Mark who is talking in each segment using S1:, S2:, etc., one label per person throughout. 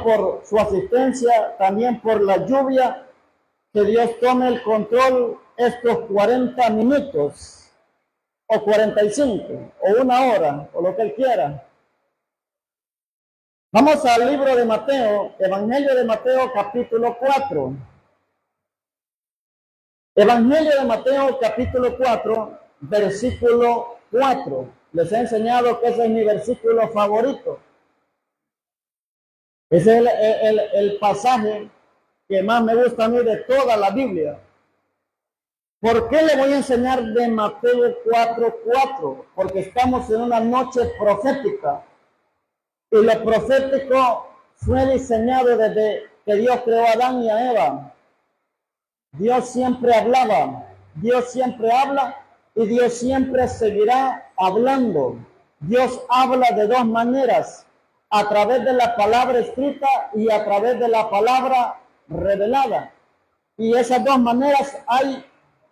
S1: por su asistencia, también por la lluvia, que Dios tome el control estos 40 minutos, o 45, o una hora, o lo que Él quiera. Vamos al libro de Mateo, Evangelio de Mateo, capítulo 4. Evangelio de Mateo, capítulo 4, versículo 4. Les he enseñado que ese es mi versículo favorito. Ese es el pasaje que más me gusta a mí de toda la Biblia. ¿Por qué le voy a enseñar de Mateo 4:4? Porque estamos en una noche profética. Y lo profético fue diseñado desde que Dios creó a Adán y a Eva. Dios siempre hablaba, Dios siempre habla y Dios siempre seguirá hablando. Dios habla de dos maneras, a través de la palabra escrita y a través de la palabra revelada. Y esas dos maneras hay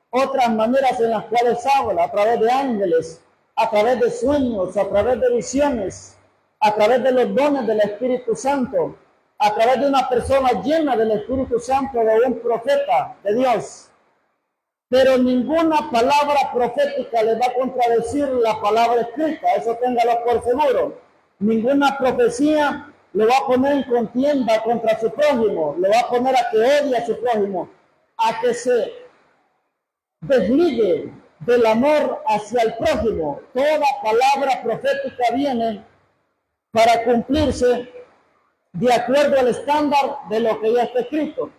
S1: otras maneras en las cuales habla, a través de ángeles, a través de sueños, a través de visiones, a través de los dones del Espíritu Santo, a través de una persona llena del Espíritu Santo, de un profeta de Dios. Pero ninguna palabra profética le va a contradecir la palabra escrita, eso téngalo por seguro. Ninguna profecía le va a poner en contienda contra su prójimo, le va a poner a que odie a su prójimo, a que se desligue del amor hacia el prójimo. Toda palabra profética viene para cumplirse de acuerdo al estándar de lo que ya está escrito.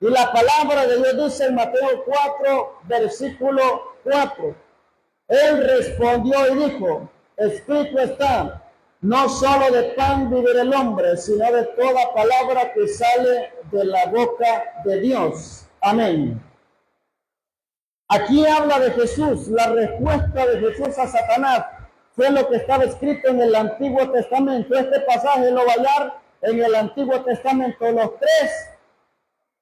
S1: Y la palabra de Dios dice en Mateo 4, versículo 4. Él respondió y dijo, escrito está, no solo de pan vivirá el hombre, sino de toda palabra que sale de la boca de Dios. Amén. Aquí habla de Jesús, la respuesta de Jesús a Satanás fue lo que estaba escrito en el Antiguo Testamento. Este pasaje lo va a hallar en el Antiguo Testamento. Los tres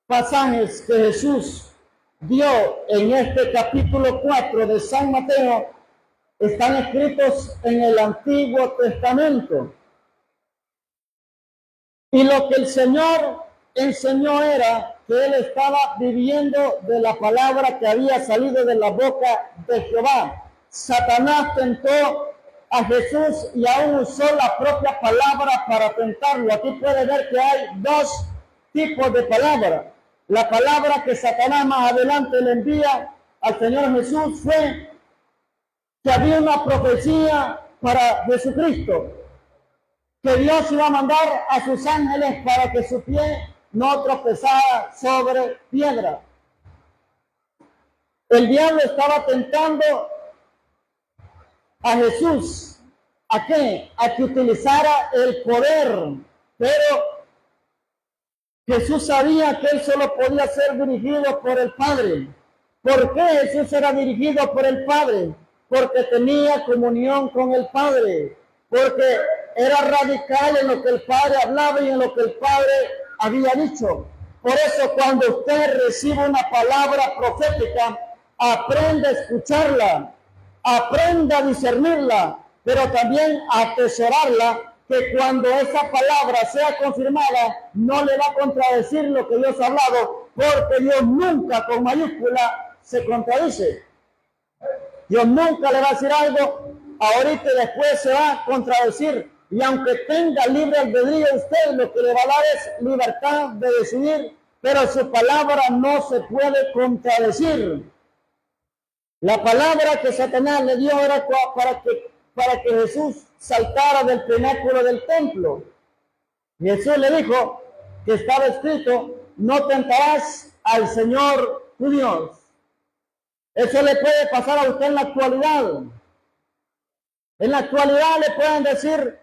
S1: pasajes que Jesús dio en este capítulo 4 de San Mateo están escritos en el Antiguo Testamento. Y lo que el Señor enseñó era que Él estaba viviendo de la palabra que había salido de la boca de Jehová. Satanás tentó a Jesús y aún usó la propia palabra para tentarlo. Aquí puede ver que hay dos tipos de palabra. La palabra que Satanás más adelante le envía al Señor Jesús fue que había una profecía para Jesucristo, que Dios iba a mandar a sus ángeles para que su pie no tropezara sobre piedra. El diablo estaba tentando a Jesús, ¿a qué? A que utilizara el poder, pero Jesús sabía que Él solo podía ser dirigido por el Padre. ¿Por qué Jesús era dirigido por el Padre? Porque tenía comunión con el Padre, porque era radical en lo que el Padre hablaba y en lo que el Padre había dicho. Por eso cuando usted recibe una palabra profética, aprenda a escucharla, aprenda a discernirla, pero también a atesorarla, que cuando esa palabra sea confirmada, no le va a contradecir lo que Dios ha hablado, porque Dios nunca con mayúscula se contradice. Dios nunca le va a decir algo ahorita y después se va a contradecir. Y aunque tenga libre albedrío usted, lo que le va a dar es libertad de decidir, pero su palabra no se puede contradecir. La palabra que Satanás le dio era para que Jesús saltara del pináculo del templo. Jesús le dijo que estaba escrito, no tentarás al Señor tu Dios. Eso le puede pasar a usted en la actualidad. En la actualidad le pueden decir,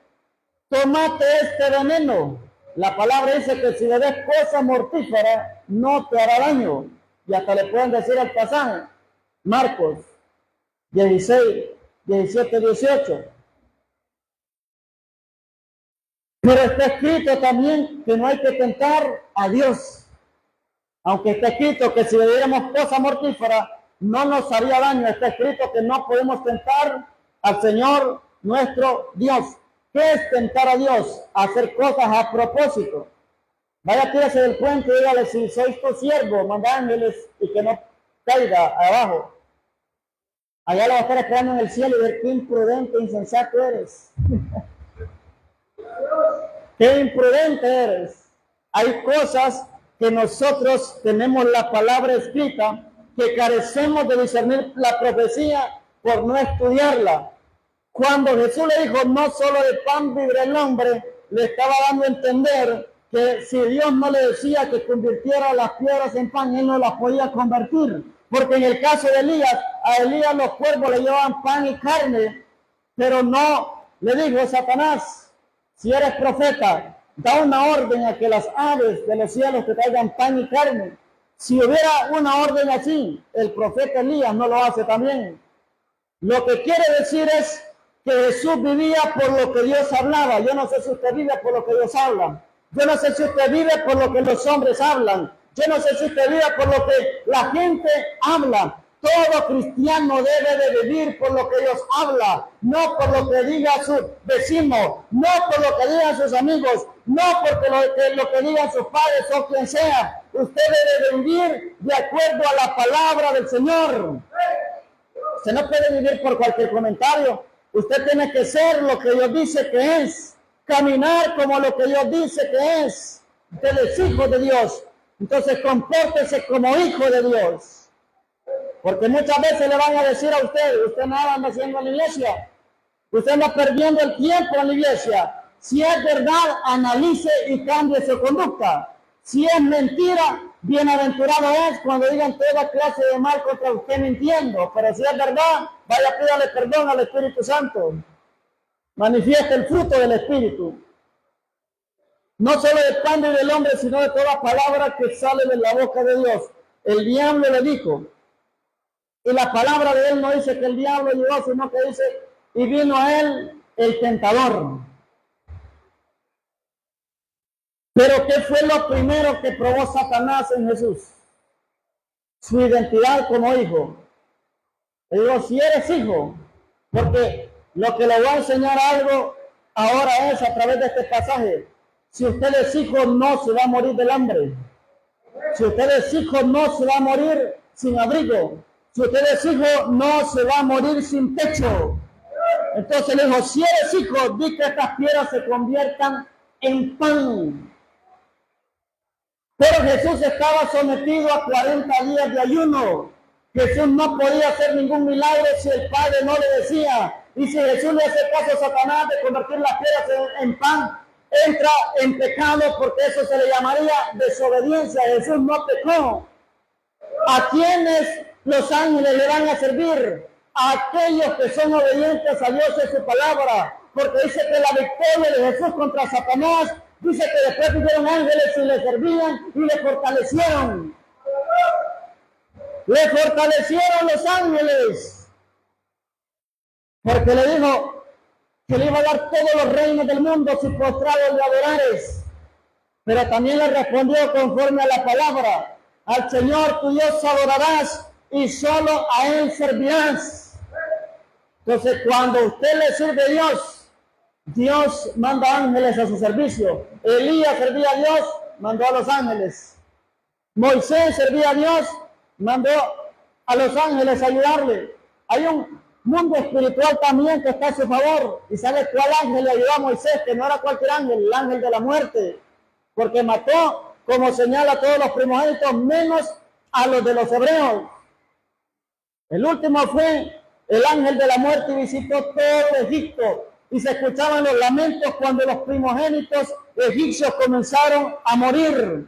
S1: tómate este veneno. La palabra dice que si le des cosa mortífera, no te hará daño. Y hasta le pueden decir el pasaje, Marcos 16, 17, 18. Pero está escrito también que no hay que tentar a Dios. Aunque está escrito que si le diéramos cosa mortífera, no nos haría daño. Está escrito que no podemos tentar al Señor nuestro Dios. ¿Qué es tentar a Dios? Hacer cosas a propósito. Vaya, tírese del puente y dígale, si sois tu siervo, manda ángeles y que no caiga abajo. Allá lo va a estar esperando en el cielo y ver qué imprudente, insensato eres. Qué imprudente eres. Hay cosas que nosotros tenemos la palabra escrita, que carecemos de discernir la profecía por no estudiarla. Cuando Jesús le dijo, no solo de pan vivirá el hombre, le estaba dando a entender que si Dios no le decía que convirtiera las piedras en pan, él no las podía convertir. Porque en el caso de Elías, a Elías los cuervos le llevaban pan y carne, pero no le dijo Satanás, si eres profeta, da una orden a que las aves de los cielos te traigan pan y carne. Si hubiera una orden así, el profeta Elías no lo hace también. Lo que quiere decir es que Jesús vivía por lo que Dios hablaba. Yo no sé si usted vive por lo que Dios habla. Yo no sé si usted vive por lo que los hombres hablan. Yo no sé si usted vive por lo que la gente habla. Todo cristiano debe de vivir por lo que Dios habla, no por lo que diga su vecino, no por lo que digan sus amigos, no por lo que digan sus padres o quien sea. Usted debe de vivir de acuerdo a la palabra del Señor. Usted no puede vivir por cualquier comentario. Usted tiene que ser lo que Dios dice que es, caminar como lo que Dios dice que es. Usted es hijo de Dios, entonces compórtese como hijo de Dios. Porque muchas veces le van a decir a usted nada anda haciendo en la iglesia, usted anda perdiendo el tiempo en la iglesia. Si es verdad, analice y cambie su conducta. Si es mentira, bienaventurado es cuando digan toda clase de mal contra usted mintiendo. Pero si es verdad, vaya, pídale perdón al Espíritu Santo. Manifieste el fruto del Espíritu. No solo de pan vive el hombre, sino de toda palabra que sale de la boca de Dios. El diablo le dijo, y la palabra de él no dice que el diablo llegó, sino que dice, y vino a él el tentador. Pero ¿qué fue lo primero que probó Satanás en Jesús? Su identidad como hijo. Le digo, si eres hijo, porque lo que le voy a enseñar algo ahora es a través de este pasaje. Si usted es hijo, no se va a morir del hambre. Si usted es hijo, no se va a morir sin abrigo. Si usted es hijo, no se va a morir sin techo. Entonces le dijo, si eres hijo, di que estas piedras se conviertan en pan. Pero Jesús estaba sometido a 40 días de ayuno. Jesús no podía hacer ningún milagro si el Padre no le decía. Y si Jesús le hace caso a Satanás de convertir las piedras en pan, entra en pecado, porque eso se le llamaría desobediencia. Jesús no pecó. ¿A quiénes los ángeles le van a servir? A aquellos que son obedientes a Dios y su palabra. Porque dice que la victoria de Jesús contra Satanás, dice que después vinieron ángeles y le servían y le fortalecieron. Le fortalecieron los ángeles. Porque le dijo que le iba a dar todos los reinos del mundo si postrado le adorares. Pero también le respondió conforme a la palabra. Al Señor tu Dios adorarás y solo a Él servirás. Entonces, cuando usted le sirve a Dios, Dios manda ángeles a su servicio. Elías servía a Dios, mandó a los ángeles. Moisés servía a Dios, mandó a los ángeles a ayudarle. Hay un mundo espiritual también que está a su favor. ¿Y sabe cuál ángel le ayudó a Moisés? Que no era cualquier ángel, el ángel de la muerte. Porque mató, como señala, a todos los primogénitos, menos a los de los hebreos. El último fue el ángel de la muerte y visitó todo Egipto. Y se escuchaban los lamentos cuando los primogénitos egipcios comenzaron a morir.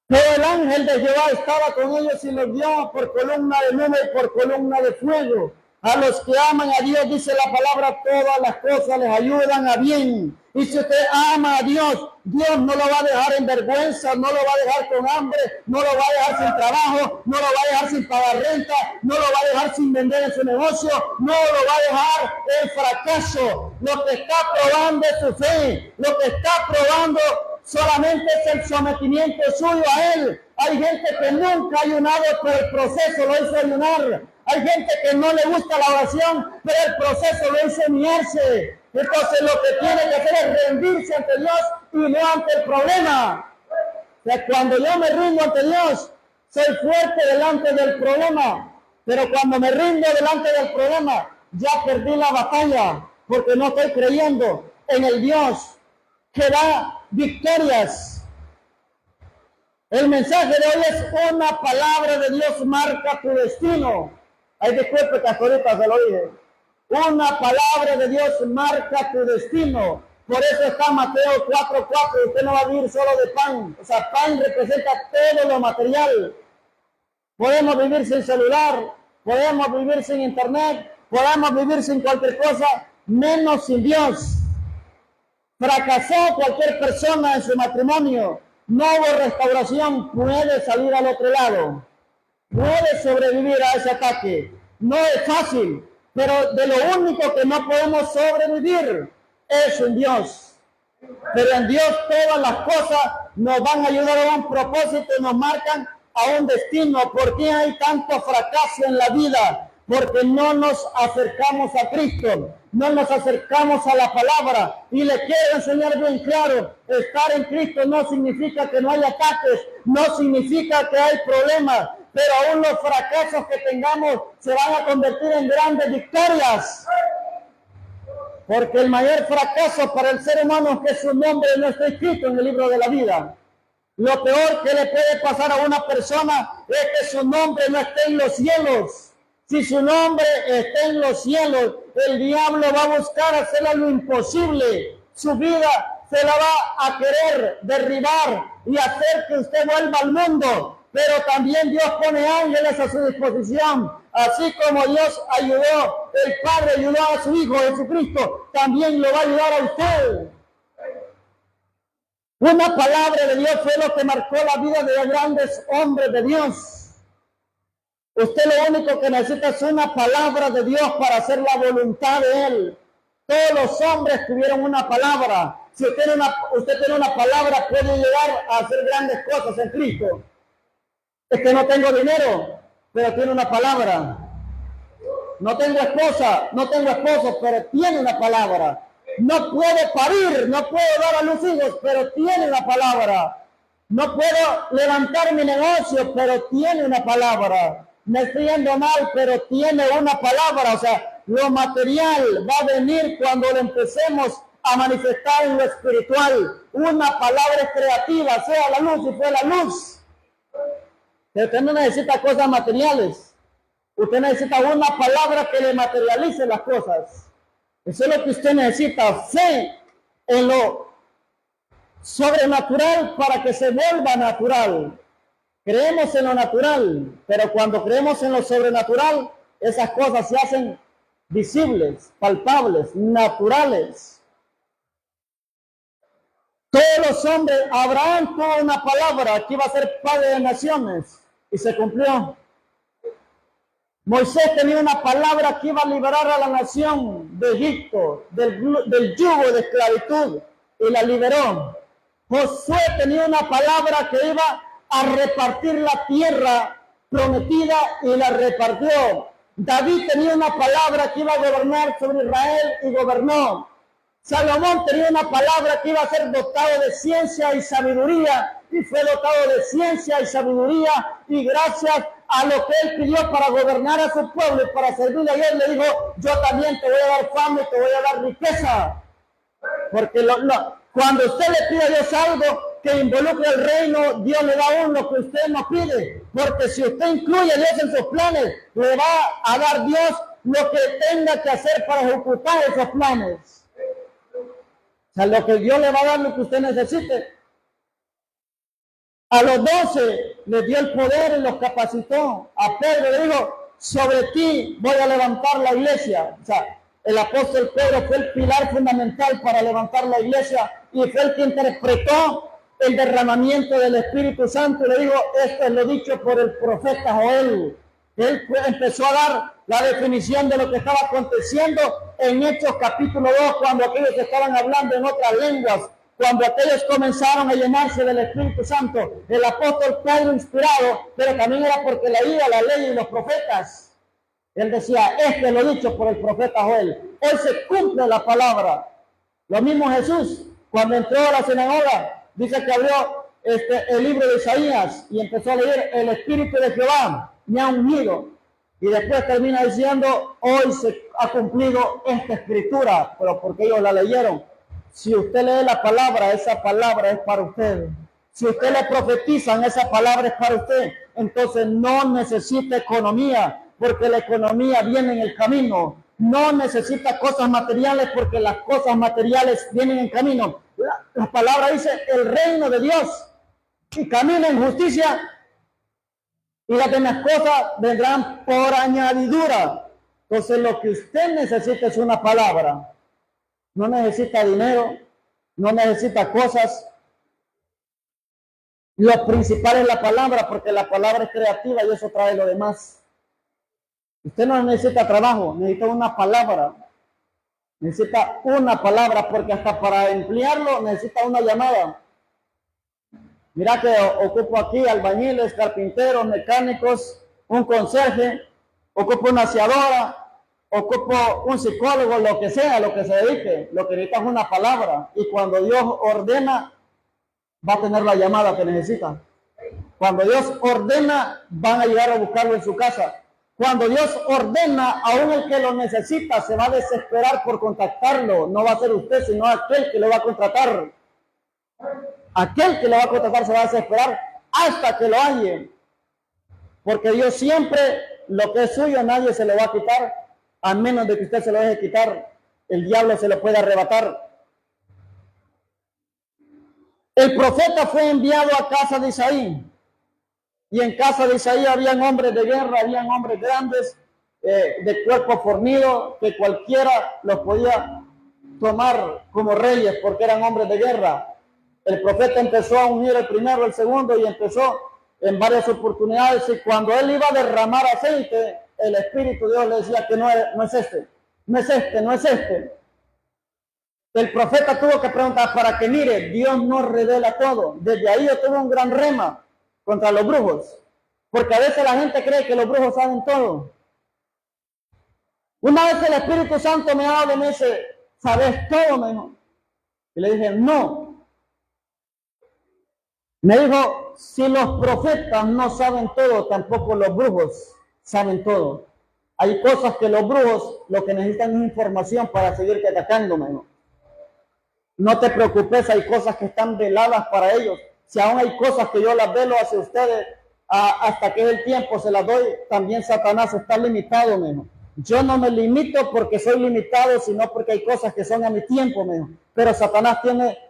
S1: Pero el ángel de Jehová estaba con ellos y los guió por columna de nube y por columna de fuego. A los que aman a Dios, dice la palabra, todas las cosas les ayudan a bien. Y si usted ama a Dios, Dios no lo va a dejar en vergüenza, no lo va a dejar con hambre, no lo va a dejar sin trabajo, no lo va a dejar sin pagar renta, no lo va a dejar sin vender en su negocio, no lo va a dejar en fracaso. Lo que está probando es su fe, lo que está probando solamente es el sometimiento suyo a Él. Hay gente que nunca ha ayunado, pero el proceso lo hizo ayunar. Hay gente que no le gusta la oración, pero el proceso lo hizo humillarse. Entonces lo que tiene que hacer es rendirse ante Dios y no ante el problema. O sea, cuando yo me rindo ante Dios, soy fuerte delante del problema. Pero cuando me rindo delante del problema, ya perdí la batalla, porque no estoy creyendo en el Dios que da victorias. El mensaje de hoy es una palabra de Dios marca tu destino. Ay, disculpe que hasta ahorita se lo dije. Una palabra de Dios marca tu destino. Por eso está Mateo 4:4. Usted no va a vivir solo de pan. O sea, pan representa todo lo material. Podemos vivir sin celular, podemos vivir sin internet, podemos vivir sin cualquier cosa, menos sin Dios. Fracasó cualquier persona en su matrimonio, no hubo restauración, puede salir al otro lado, puede sobrevivir a ese ataque. No es fácil, pero de lo único que no podemos sobrevivir es en Dios. Pero en Dios todas las cosas nos van a ayudar a un propósito y nos marcan a un destino. ¿Por qué hay tanto fracaso en la vida? Porque no nos acercamos a Cristo, no nos acercamos a la palabra. Y le quiero enseñar bien claro, estar en Cristo no significa que no hay ataques, no significa que hay problemas, pero aún los fracasos que tengamos se van a convertir en grandes victorias. Porque el mayor fracaso para el ser humano es que su nombre no está escrito en el libro de la vida. Lo peor que le puede pasar a una persona es que su nombre no esté en los cielos. Si su nombre está en los cielos, el diablo va a buscar hacerle lo imposible. Su vida se la va a querer derribar y hacer que usted vuelva al mundo. Pero también Dios pone ángeles a su disposición. Así como Dios ayudó, el Padre ayudó a su Hijo Jesucristo, también lo va a ayudar a usted. Una palabra de Dios fue lo que marcó la vida de los grandes hombres de Dios. Usted lo único que necesita es una palabra de Dios para hacer la voluntad de Él. Todos los hombres tuvieron una palabra. Si usted tiene una palabra, puede llegar a hacer grandes cosas en Cristo. Es que no tengo dinero, pero tiene una palabra. No tengo esposa, no tengo esposo, pero tiene una palabra. No puede parir, no puedo dar a luz hijos, pero tiene una palabra. No puedo levantar mi negocio, pero tiene una palabra. Me estoy yendo mal, pero tiene una palabra. O sea, lo material va a venir cuando lo empecemos a manifestar en lo espiritual. Una palabra creativa, sea la luz y fue la luz. Pero usted no necesita cosas materiales. Usted necesita una palabra que le materialice las cosas. Eso es lo que usted necesita, fe en lo sobrenatural para que se vuelva natural. Creemos en lo natural, pero cuando creemos en lo sobrenatural, esas cosas se hacen visibles, palpables, naturales. Todos los hombres, Abraham tuvo una palabra que iba a ser padre de naciones y se cumplió. Moisés tenía una palabra que iba a liberar a la nación de Egipto, del yugo de esclavitud, y la liberó. Josué tenía una palabra que iba a repartir la tierra prometida y la repartió. David tenía una palabra que iba a gobernar sobre Israel y gobernó. Salomón tenía una palabra que iba a ser dotado de ciencia y sabiduría y fue dotado de ciencia y sabiduría, y gracias a lo que él pidió para gobernar a su pueblo y para servirle a él, le dijo: yo también te voy a dar fama y te voy a dar riqueza. Porque cuando usted le pide a Dios algo que involucre el reino, Dios le da a uno lo que usted no pide. Porque si usted incluye a Dios en sus planes, le va a dar Dios lo que tenga que hacer para ejecutar esos planes. O sea, lo que Dios le va a dar, lo que usted necesite. A los 12 les dio el poder y los capacitó. A Pedro le dijo: sobre ti voy a levantar la iglesia. O sea, el apóstol Pedro fue el pilar fundamental para levantar la iglesia y fue el que interpretó el derramamiento del Espíritu Santo. Y le dijo: esto es lo dicho por el profeta Joel. Él empezó a dar la definición de lo que estaba aconteciendo en Hechos capítulo 2, cuando aquellos estaban hablando en otras lenguas, cuando aquellos comenzaron a llenarse del Espíritu Santo. El apóstol Pedro, inspirado, pero también era porque leía la ley y los profetas. Él decía: esto es lo dicho por el profeta Joel. Hoy se cumple la palabra. Lo mismo Jesús. Cuando entró a la sinagoga, dice que abrió el libro de Isaías y empezó a leer: el Espíritu de Jehová me ha ungido. Y después termina diciendo: hoy se ha cumplido esta escritura, pero porque ellos la leyeron. Si usted lee la palabra, esa palabra es para usted. Si usted le profetizan, esa palabra es para usted. Entonces no necesita economía, porque la economía viene en el camino. No necesita cosas materiales, porque las cosas materiales vienen en camino. La palabra dice: el reino de Dios, y camina en justicia, y las demás cosas vendrán por añadidura. Entonces lo que usted necesita es una palabra. No necesita dinero, no necesita cosas. Lo principal es la palabra, porque la palabra es creativa y eso trae lo demás. Usted no necesita trabajo, necesita una palabra. Necesita una palabra, porque hasta para emplearlo necesita una llamada. Mira que ocupo aquí albañiles, carpinteros, mecánicos, un conserje, ocupo una aseadora, ocupo un psicólogo, lo que sea, lo que se dedique. Lo que necesita es una palabra. Y cuando Dios ordena, va a tener la llamada que necesita. Cuando Dios ordena, van a llegar a buscarlo en su casa. Cuando Dios ordena, aún el que lo necesita se va a desesperar por contactarlo. No va a ser usted, sino aquel que lo va a contratar. Aquel que lo va a contratar se va a desesperar hasta que lo halle. Porque Dios siempre, lo que es suyo, nadie se lo va a quitar, a menos de que usted se lo deje quitar. El diablo se lo puede arrebatar. El profeta fue enviado a casa de Isaí. Y en casa de Isaí habían hombres de guerra, habían hombres grandes, de cuerpo fornido, que cualquiera los podía tomar como reyes porque eran hombres de guerra. El profeta empezó a ungir el primero, el segundo, y empezó en varias oportunidades. Y cuando él iba a derramar aceite, el Espíritu de Dios le decía que no es este, no es este, no es este. El profeta tuvo que preguntar para que mire, Dios no revela todo. Desde ahí yo tuve un gran rema contra los brujos, porque a veces la gente cree que los brujos saben todo. Una vez el Espíritu Santo me habla y me dice: ¿sabes todo? Me dijo. Y le dije: no. Me dijo: si los profetas no saben todo, tampoco los brujos saben todo. Hay cosas que los brujos lo que necesitan es información para seguirte atacando, me dijo. No te preocupes, hay cosas que están veladas para ellos. Si aún hay cosas que yo las velo hacia ustedes, hasta que el tiempo se las doy, también Satanás está limitado, me dijo. Yo no me limito porque soy limitado, sino porque hay cosas que son a mi tiempo, me dijo. Pero Satanás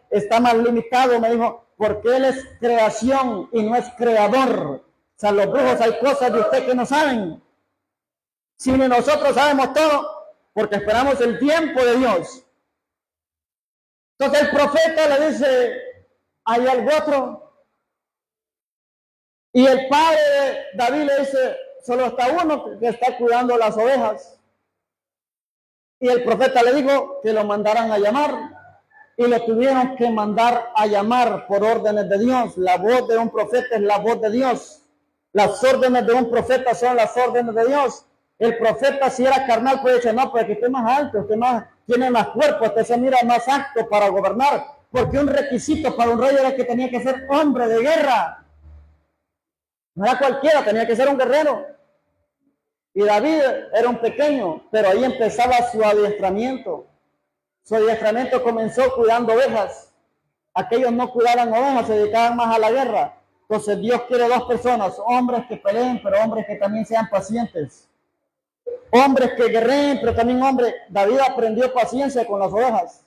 S1: está más limitado, me dijo, porque él es creación y no es creador. O sea, los brujos, hay cosas de usted que no saben. Si ni nosotros sabemos todo, porque esperamos el tiempo de Dios. Entonces el profeta le dice: hay algo otro. Y el padre de David le dice: solo está uno que está cuidando las ovejas. Y el profeta le dijo que lo mandaran a llamar. Y lo tuvieron que mandar a llamar por órdenes de Dios. La voz de un profeta es la voz de Dios. Las órdenes de un profeta son las órdenes de Dios. El profeta, si era carnal, puede decir: no, porque usted es más alto, usted tiene más cuerpo, usted se mira más apto para gobernar. Porque un requisito para un rey era que tenía que ser hombre de guerra. No era cualquiera, tenía que ser un guerrero. Y David era un pequeño, pero ahí empezaba su adiestramiento. Su adiestramiento comenzó cuidando ovejas. Aquellos no cuidaban ovejas, se dedicaban más a la guerra. Entonces Dios quiere dos personas: hombres que peleen, pero hombres que también sean pacientes. Hombres que guerreen, pero también hombres. David aprendió paciencia con las ovejas.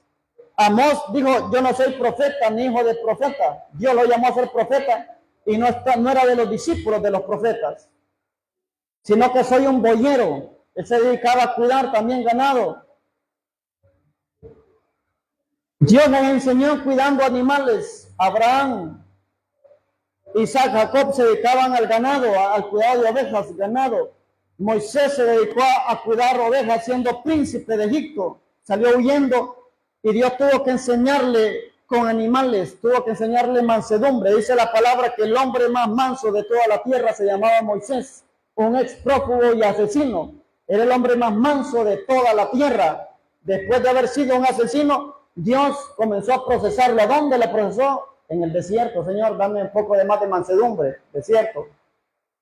S1: Amós dijo: yo no soy profeta ni hijo de profeta. Dios lo llamó a ser profeta y no era de los discípulos de los profetas, sino que soy un boyero. Él se dedicaba a cuidar también ganado. Dios nos enseñó cuidando animales. Abraham, Isaac, Jacob se dedicaban al ganado, al cuidado de ovejas, ganado. Moisés se dedicó a cuidar ovejas siendo príncipe de Egipto. Salió huyendo y Dios tuvo que enseñarle con animales, tuvo que enseñarle mansedumbre. Dice la palabra que el hombre más manso de toda la tierra se llamaba Moisés, un ex prófugo y asesino. Era el hombre más manso de toda la tierra. Después de haber sido un asesino, Dios comenzó a procesarlo. ¿A dónde lo procesó? En el desierto. Señor, dame un poco de más de mansedumbre, desierto.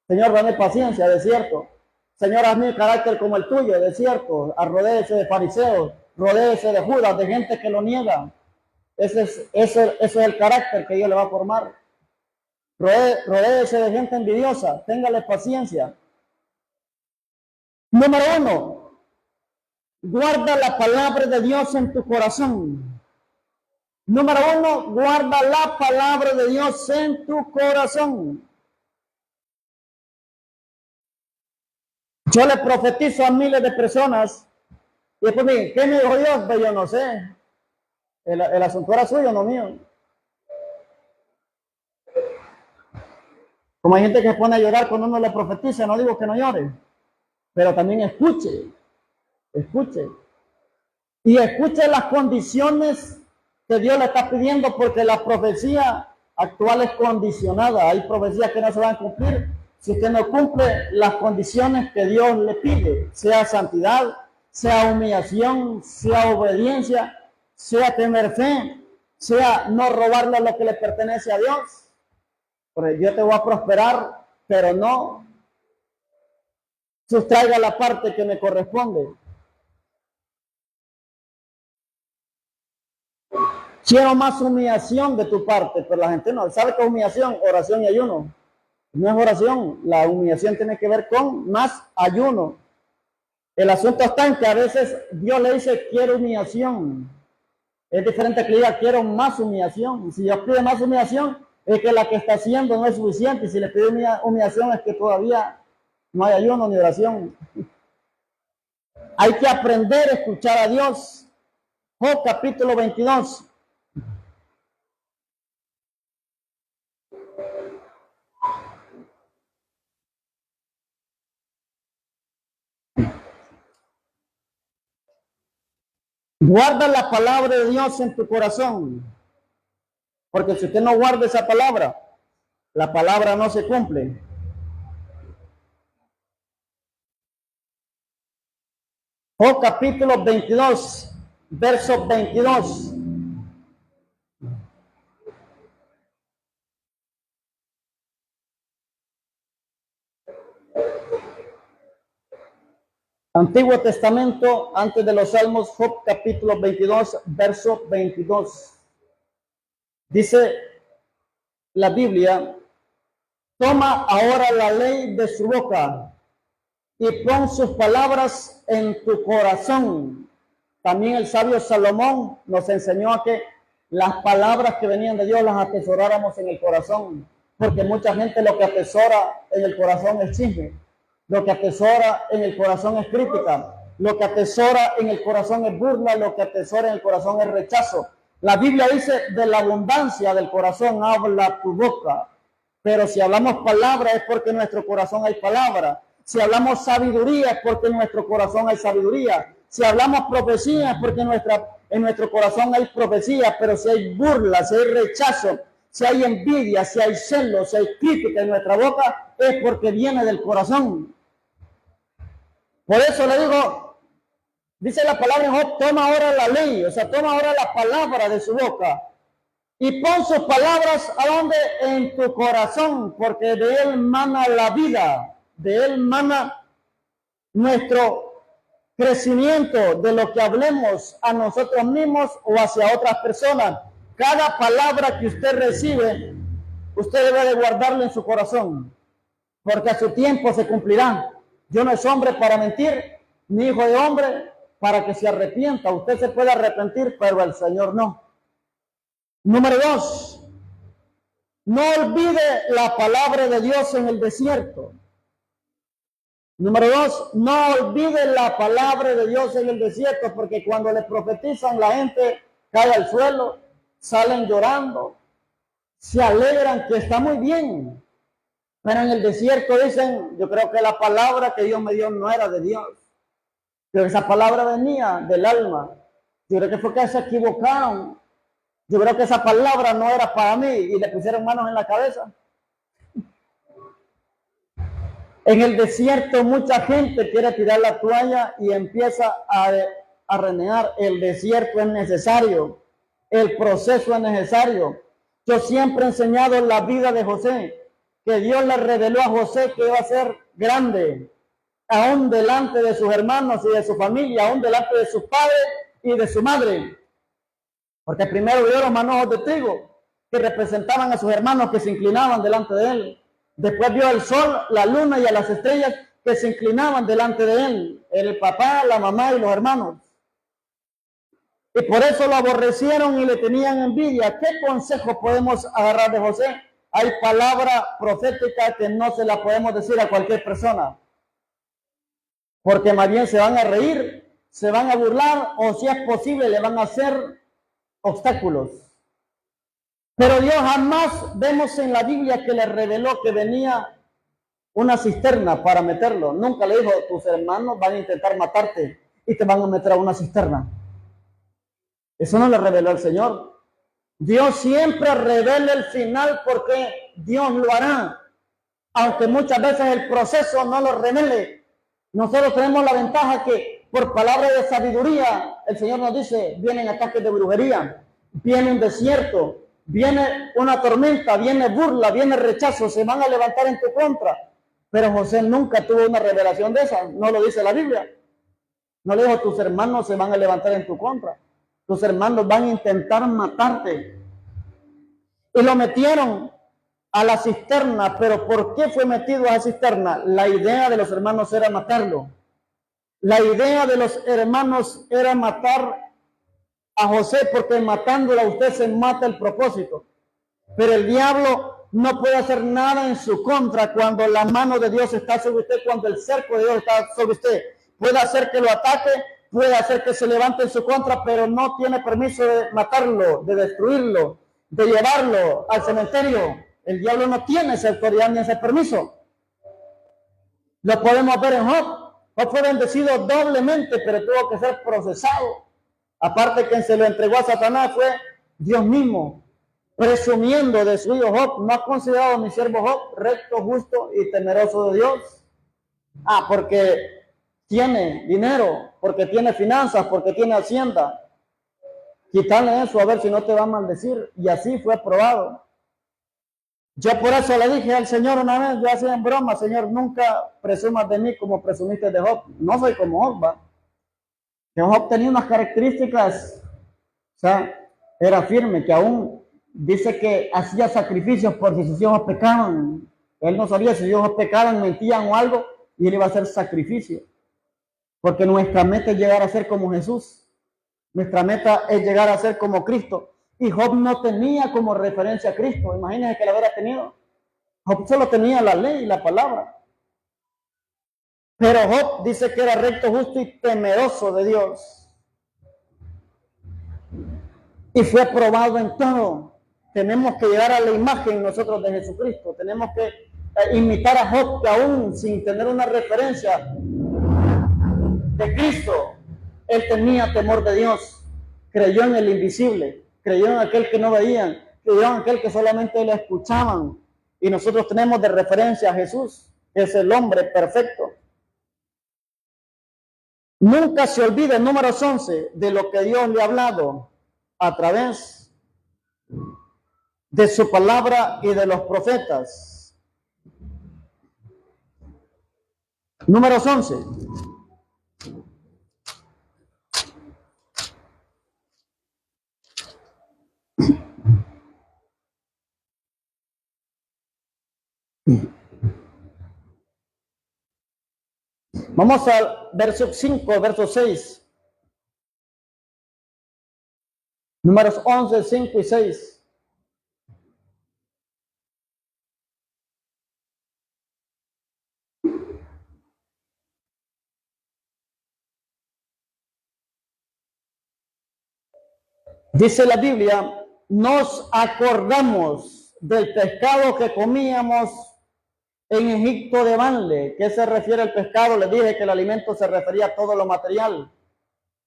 S1: Señor, dame paciencia, desierto. Señor, hazme el carácter como el tuyo, desierto. Rodéese de fariseos, rodéese de Judas, de gente que lo niega. Ese es el carácter que Dios le va a formar. Rodéese de gente envidiosa, téngale paciencia. Número 1, guarda la palabra de Dios en tu corazón. Número 1, guarda la palabra de Dios en tu corazón. Yo le profetizo a miles de personas y después me dicen, ¿qué me dijo Dios? Pues yo no sé. El asunto era suyo, no mío. Como hay gente que se pone a llorar cuando uno le profetiza, no digo que no llore, pero también escuche. Y escuche las condiciones que Dios le está pidiendo, porque la profecía actual es condicionada. Hay profecías que no se van a cumplir si usted no cumple las condiciones que Dios le pide, sea santidad, sea humillación, sea obediencia, sea tener fe, sea no robarle lo que le pertenece a Dios. Porque yo te voy a prosperar, pero no sustraiga la parte que me corresponde. Quiero más humillación de tu parte, pero la gente no sabe que es humillación, oración y ayuno. No es oración, la humillación tiene que ver con más ayuno. El asunto está en que a veces Dios le dice, quiero humillación. Es diferente que diga, quiero más humillación. Si Dios pide más humillación, es que la que está haciendo no es suficiente. Y si le pide humillación, es que todavía no hay ayuno ni oración. Hay que aprender a escuchar a Dios. Job capítulo 22. Guarda la palabra de Dios en tu corazón, porque si usted no guarda esa palabra, la palabra no se cumple. Job capítulo 22, verso 22. Antiguo Testamento, antes de los Salmos, Job capítulo 22, verso 22. Dice la Biblia, toma ahora la ley de su boca y pon sus palabras en tu corazón. También el sabio Salomón nos enseñó a que las palabras que venían de Dios las atesoráramos en el corazón, porque mucha gente lo que atesora en el corazón es chisme. Lo que atesora en el corazón es crítica. Lo que atesora en el corazón es burla. Lo que atesora en el corazón es rechazo. La Biblia dice, de la abundancia del corazón habla tu boca. Pero si hablamos palabra es porque en nuestro corazón hay palabra. Si hablamos sabiduría es porque en nuestro corazón hay sabiduría. Si hablamos profecía es porque en nuestro corazón hay profecía. Pero si hay burla, si hay rechazo, si hay envidia, si hay celo, si hay crítica en nuestra boca, es porque viene del corazón. Por eso le digo, dice la palabra en Job, toma ahora la ley, o sea, toma ahora la palabra de su boca y pon sus palabras ¿a dónde? En tu corazón, porque de él mana la vida, de él mana nuestro crecimiento, de lo que hablemos a nosotros mismos o hacia otras personas. Cada palabra que usted recibe, usted debe de guardarla en su corazón, porque a su tiempo se cumplirá. Yo no soy hombre para mentir, ni hijo de hombre para que se arrepienta. Usted se puede arrepentir, pero el Señor no. Número 2, no olvide la palabra de Dios en el desierto. Número 2, no olvide la palabra de Dios en el desierto, porque cuando le profetizan la gente cae al suelo, salen llorando, se alegran que está muy bien. Pero en el desierto dicen, yo creo que la palabra que Dios me dio no era de Dios. Pero esa palabra venía del alma. Yo creo que fue que se equivocaron. Yo creo que esa palabra no era para mí y le pusieron manos en la cabeza. En el desierto mucha gente quiere tirar la toalla y empieza a renegar. El desierto es necesario. el proceso es necesario. Yo siempre he enseñado en la vida de José, que Dios le reveló a José que iba a ser grande, aún delante de sus hermanos y de su familia, aún delante de su padre y de su madre. Porque primero vio los manojos de trigo que representaban a sus hermanos que se inclinaban delante de él. Después vio el sol, la luna y a las estrellas que se inclinaban delante de él. El papá, la mamá y los hermanos. Y por eso lo aborrecieron y le tenían envidia. ¿Qué consejo podemos agarrar de José? Hay palabra profética que no se la podemos decir a cualquier persona. Porque más bien se van a reír, se van a burlar o si es posible le van a hacer obstáculos. Pero Dios jamás vemos en la Biblia que le reveló que venía una cisterna para meterlo. Nunca le dijo, tus hermanos van a intentar matarte y te van a meter a una cisterna. Eso no le reveló el Señor. Dios siempre revela el final porque Dios lo hará. Aunque muchas veces el proceso no lo revele. Nosotros tenemos la ventaja que por palabra de sabiduría, el Señor nos dice, vienen ataques de brujería, viene un desierto, viene una tormenta, viene burla, viene rechazo, se van a levantar en tu contra. Pero José nunca tuvo una revelación de esa, no lo dice la Biblia. No le dijo, tus hermanos se van a levantar en tu contra. Tus hermanos van a intentar matarte. Y lo metieron a la cisterna. ¿Pero por qué fue metido a la cisterna? La idea de los hermanos era matarlo. La idea de los hermanos era matar a José, porque matándolo a usted se mata el propósito. Pero el diablo no puede hacer nada en su contra cuando la mano de Dios está sobre usted, cuando el cerco de Dios está sobre usted. Puede hacer que lo ataque, puede hacer que se levante en su contra, pero no tiene permiso de matarlo, de destruirlo, de llevarlo al cementerio. El diablo no tiene esa autoridad ni ese permiso. Lo podemos ver en Job. Job fue bendecido doblemente, pero tuvo que ser procesado. Aparte, quien se lo entregó a Satanás fue Dios mismo, presumiendo de su hijo Job. ¿No ha considerado mi siervo Job recto, justo y temeroso de Dios? Porque tiene dinero, porque tiene finanzas, porque tiene hacienda. Quítale eso a ver si no te va a maldecir. Y así fue probado. Yo por eso le dije al Señor una vez, yo hacía en broma, Señor, nunca presumas de mí como presumiste de Job. No soy como Job, ¿va? Que Job tenía unas características, o sea, era firme, que aún dice que hacía sacrificios por si sus hijos pecaban. Él no sabía si sus hijos pecaban, mentían o algo, y él iba a hacer sacrificio. Porque nuestra meta es llegar a ser como Jesús. Nuestra meta es llegar a ser como Cristo. Y Job no tenía como referencia a Cristo. Imagínense que la hubiera tenido. Job solo tenía la ley y la palabra. Pero Job dice que era recto, justo y temeroso de Dios. Y fue probado en todo. Tenemos que llegar a la imagen nosotros de Jesucristo. Tenemos que imitar a Job, que aún sin tener una referencia de Cristo, él tenía temor de Dios. Creyó en el invisible. Creyó en aquel que no veían. Creyó en aquel que solamente le escuchaban. Y nosotros tenemos de referencia a Jesús. Es el hombre perfecto. Nunca se olvide, números 11, de lo que Dios le ha hablado a través de su palabra y de los profetas. Números 11. Vamos al verso 5, verso 6. Números 11, 5 y 6. Dice la Biblia, nos acordamos del pescado que comíamos en Egipto de Banle. ¿Qué se refiere al pescado? Les dije que el alimento se refería a todo lo material.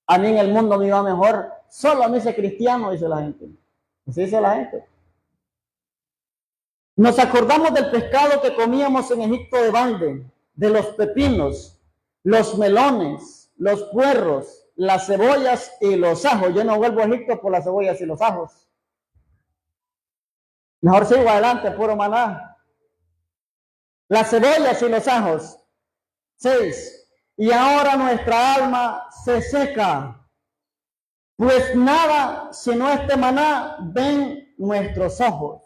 S1: A mí en el mundo me iba mejor. Solo a mí soy cristiano, dice la gente. Así dice la gente. Nos acordamos del pescado que comíamos en Egipto de Banle, de los pepinos, los melones, los puerros, las cebollas y los ajos. Yo no vuelvo a Egipto por las cebollas y los ajos. Mejor sigo adelante, puro maná. Las cebollas y los ajos. 6. Y ahora nuestra alma se seca, pues nada sino este maná ven nuestros ojos.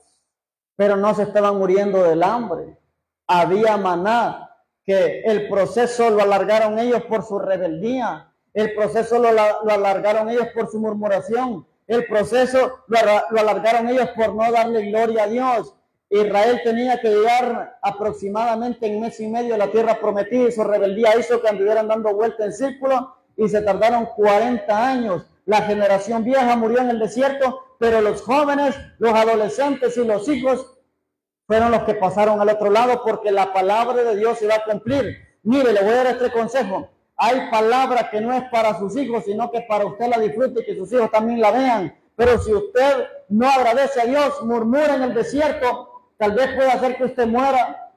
S1: Pero no se estaban muriendo del hambre. Había maná, que el proceso lo alargaron ellos por su rebeldía. El proceso lo alargaron ellos por su murmuración. El proceso lo alargaron ellos por no darle gloria a Dios. Israel tenía que llegar aproximadamente en mes y medio a la tierra prometida, y su rebeldía hizo que anduvieran dando vuelta en círculo y se tardaron 40 años. La generación vieja murió en el desierto, pero los jóvenes, los adolescentes y los hijos fueron los que pasaron al otro lado, porque la palabra de Dios se va a cumplir. Mire, le voy a dar este consejo. Hay palabra que no es para sus hijos, sino que para usted la disfrute y que sus hijos también la vean. Pero si usted no agradece a Dios, murmura en el desierto, tal vez pueda hacer que usted muera.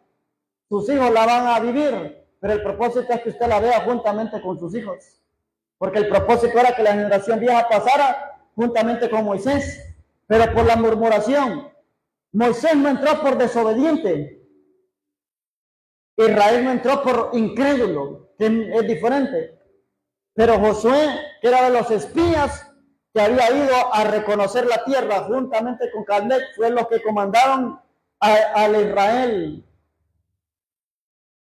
S1: Sus hijos la van a vivir, pero el propósito es que usted la vea juntamente con sus hijos. Porque el propósito era que la generación vieja pasara juntamente con Moisés, pero por la murmuración. Moisés no entró por desobediente. Israel no entró por incrédulo, que es diferente. Pero Josué, que era de los espías que había ido a reconocer la tierra juntamente con Caleb, fue los que comandaron al Israel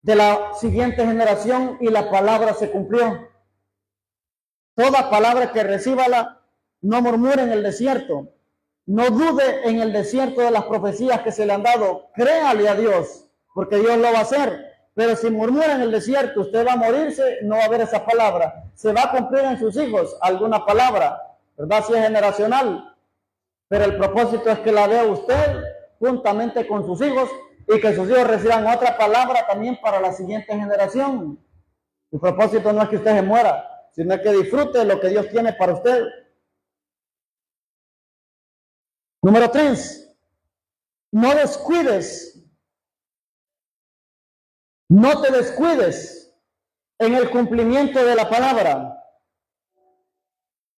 S1: de la siguiente generación, y la palabra se cumplió. Toda palabra que recíbala, no murmure en el desierto. No dude en el desierto de las profecías que se le han dado. Créale a Dios, porque Dios lo va a hacer. Pero si murmura en el desierto, usted va a morirse, no va a haber esa palabra. Se va a cumplir en sus hijos alguna palabra, ¿verdad? Si es generacional. Pero el propósito es que la vea usted juntamente con sus hijos, y que sus hijos reciban otra palabra también para la siguiente generación. El propósito no es que usted se muera, sino que disfrute lo que Dios tiene para usted. Número 3, no descuides, no te descuides en el cumplimiento de la palabra.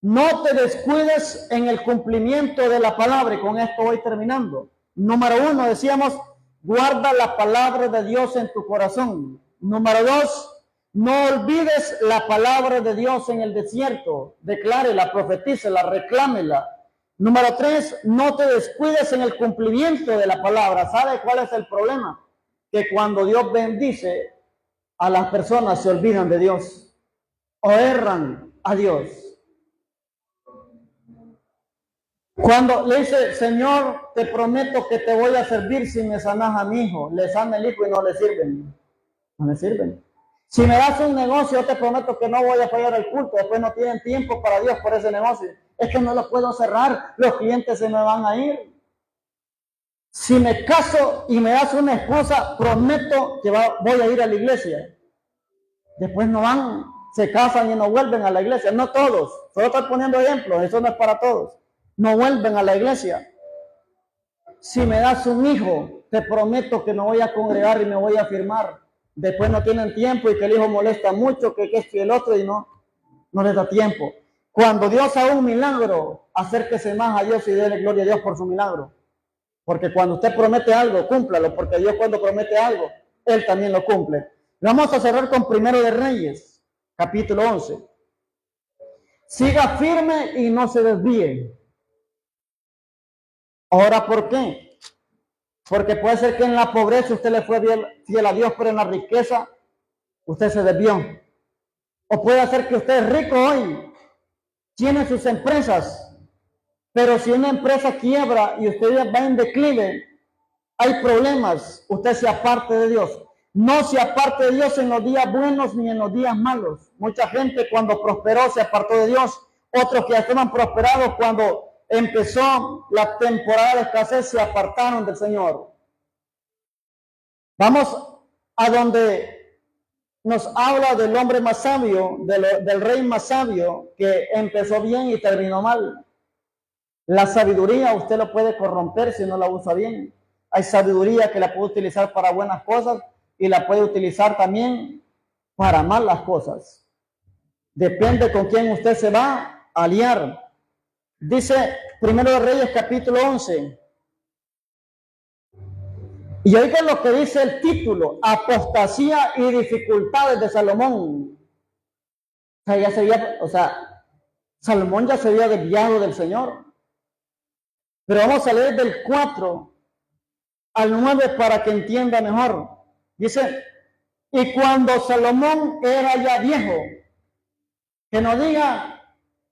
S1: No te descuides en el cumplimiento de la palabra, y con esto voy terminando. Número 1, decíamos, guarda la palabra de Dios en tu corazón. Número 2, no olvides la palabra de Dios en el desierto. Declárela, profetícela, reclámela. Número 3, no te descuides en el cumplimiento de la palabra. ¿Sabe cuál es el problema? Que cuando Dios bendice a las personas, se olvidan de Dios o erran a Dios. Cuando le dice, Señor, te prometo que te voy a servir si me sanas a mi hijo, le sana el hijo y no le sirven. No le sirven. Si me das un negocio, yo te prometo que no voy a fallar el culto. Después no tienen tiempo para Dios por ese negocio. Es que no lo puedo cerrar, los clientes se me van a ir. Si me caso y me das una esposa, prometo que voy a ir a la iglesia. Después no van, se casan y no vuelven a la iglesia. No todos, solo estoy poniendo ejemplos, eso no es para todos. No vuelven a la iglesia. Si me das un hijo, te prometo que no voy a congregar y me voy a firmar. Después no tienen tiempo y que el hijo molesta mucho, que esto y el otro, y no les da tiempo. Cuando Dios haga un milagro, acérquese más a Dios y déle gloria a Dios por su milagro. Porque cuando usted promete algo, cúmplalo, porque Dios cuando promete algo, Él también lo cumple. Vamos a cerrar con Primero de Reyes, capítulo 11. Siga firme y no se desvíe. Ahora, ¿por qué? Porque puede ser que en la pobreza usted le fue fiel a Dios, pero en la riqueza usted se desvió. O puede ser que usted es rico hoy, tiene sus empresas, pero si una empresa quiebra y usted va en declive, hay problemas, usted se aparte de Dios. No se aparte de Dios en los días buenos ni en los días malos. Mucha gente cuando prosperó se apartó de Dios. Otros que estaban prosperados cuando empezó la temporada de escasez se apartaron del Señor. Vamos a donde nos habla del hombre más sabio, del rey más sabio, que empezó bien y terminó mal. La sabiduría usted lo puede corromper si no la usa bien. Hay sabiduría que la puede utilizar para buenas cosas y la puede utilizar también para malas cosas. Depende con quién usted se va a aliar. Dice Primero de Reyes capítulo 11. Y oigan lo que dice el título: apostasía y dificultades de Salomón. Salomón ya se había desviado del Señor. Pero vamos a leer del 4 al 9 para que entienda mejor. Dice: y cuando Salomón era ya viejo, que no diga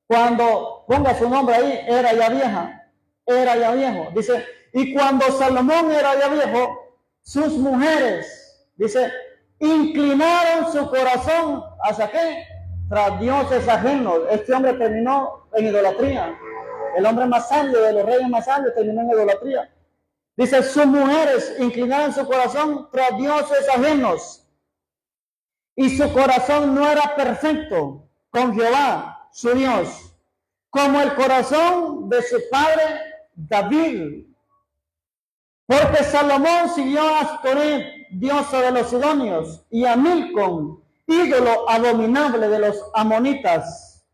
S1: cuando ponga su nombre ahí, era ya vieja, era ya viejo. Dice: y cuando Salomón era ya viejo, sus mujeres, dice, inclinaron su corazón ¿hacia qué? Tras dioses ajenos. Este hombre terminó en idolatría. El hombre más sabio de los reyes más sabios terminó en idolatría. Dice: sus mujeres inclinaron su corazón tras dioses ajenos, y su corazón no era perfecto con Jehová, su Dios, como el corazón de su padre David. Porque Salomón siguió a Astoret, diosa de los sidonios, y a Milcom, ídolo abominable de los amonitas.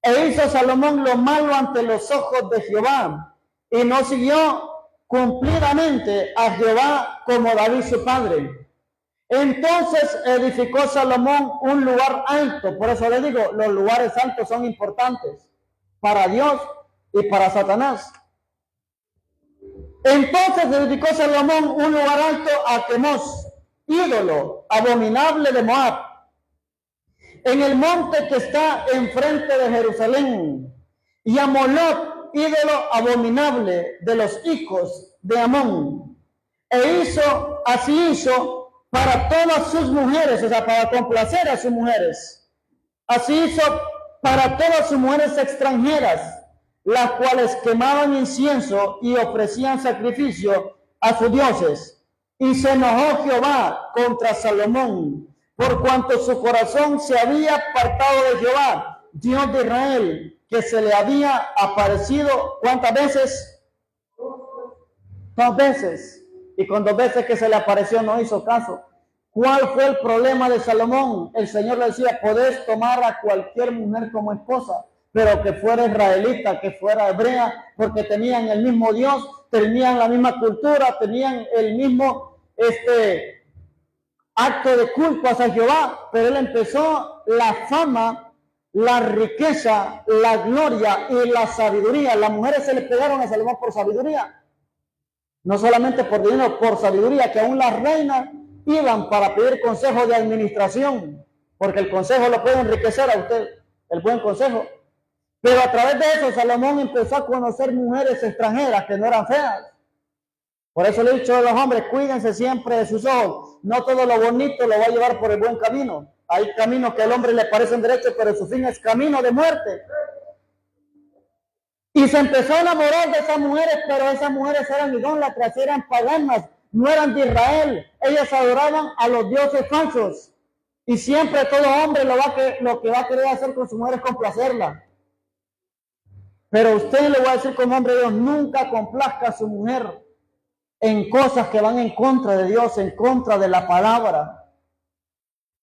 S1: E hizo Salomón lo malo ante los ojos de Jehová, y no siguió cumplidamente a Jehová como David su padre. Entonces edificó Salomón un lugar alto. Por eso le digo, los lugares altos son importantes para Dios y para Satanás. Entonces edificó Salomón un lugar alto a Quemos, ídolo abominable de Moab, en el monte que está enfrente de Jerusalén, y a Moloc, ídolo abominable de los hijos de Amón. Así hizo para todas sus mujeres, o sea, para complacer a sus mujeres. Así hizo para todas sus mujeres extranjeras, las cuales quemaban incienso y ofrecían sacrificio a sus dioses. Y se enojó Jehová contra Salomón, por cuanto su corazón se había apartado de Jehová, Dios de Israel, que se le había aparecido, ¿cuántas veces? 2 veces. Y con 2 veces que se le apareció no hizo caso. ¿Cuál fue el problema de Salomón? El Señor le decía: podés tomar a cualquier mujer como esposa, pero que fuera israelita, que fuera hebrea, porque tenían el mismo Dios, tenían la misma cultura, tenían el mismo acto de culto hacia Jehová. Pero él empezó la fama, la riqueza, la gloria y la sabiduría. Las mujeres se le pegaron a Salomón por sabiduría, no solamente por dinero, por sabiduría, que aún las reinas iban para pedir consejo de administración, porque el consejo lo puede enriquecer a usted, el buen consejo. Pero a través de eso Salomón empezó a conocer mujeres extranjeras que no eran feas. Por eso le he dicho a los hombres: cuídense siempre de sus ojos. No todo lo bonito lo va a llevar por el buen camino. Hay caminos que al hombre le parecen derechos, pero su fin es camino de muerte. Y se empezó a enamorar de esas mujeres, pero esas mujeres eran idólatras, eran paganas, no eran de Israel. Ellas adoraban a los dioses falsos. Y siempre todo hombre lo que va a querer hacer con su mujer es complacerla. Pero usted, le voy a decir como hombre de Dios, nunca complazca a su mujer en cosas que van en contra de Dios, en contra de la palabra.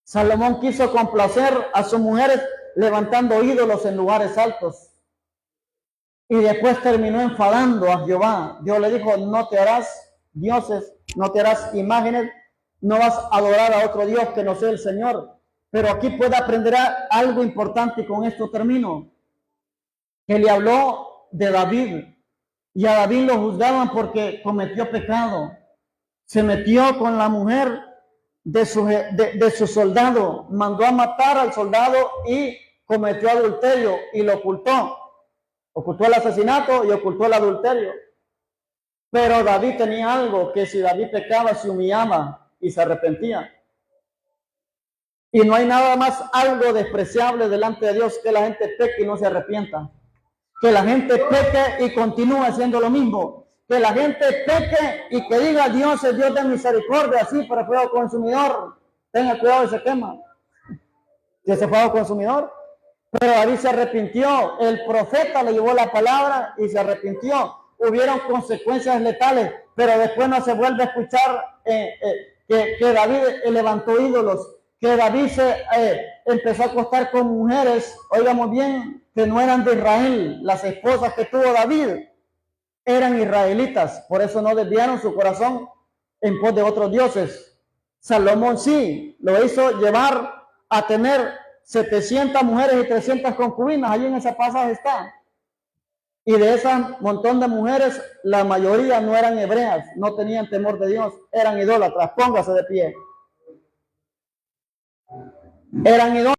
S1: Salomón quiso complacer a sus mujeres levantando ídolos en lugares altos. Y después terminó enfadando a Jehová. Dios le dijo: no te harás dioses, no te harás imágenes, no vas a adorar a otro Dios que no sea el Señor. Pero aquí puede aprender algo importante, y con esto termino. Que le habló de David, y a David lo juzgaban porque cometió pecado. Se metió con la mujer de su soldado, mandó a matar al soldado y cometió adulterio y lo ocultó. Ocultó el asesinato y ocultó el adulterio. Pero David tenía algo: que si David pecaba, se humillaba y se arrepentía. Y no hay nada más algo despreciable delante de Dios que la gente peque y no se arrepienta. Que la gente peque y continúe haciendo lo mismo. Que la gente peque y que diga: Dios es Dios de misericordia, sí, pero fuego consumidor. Tenga cuidado, se quema. Que ese fuego consumidor. Pero David se arrepintió. El profeta le llevó la palabra y se arrepintió. Hubieron consecuencias letales, pero después no se vuelve a escuchar que David levantó ídolos. que David se empezó a acostar con mujeres, oigamos bien, que no eran de Israel. Las esposas que tuvo David eran israelitas, por eso no desviaron su corazón en pos de otros dioses. Salomón sí, lo hizo llevar a tener 700 mujeres y 300 concubinas, allí en esa pasaje está. Y de esas montón de mujeres, la mayoría no eran hebreas, no tenían temor de Dios, eran idólatras. Póngase de pie. Eran idólatras.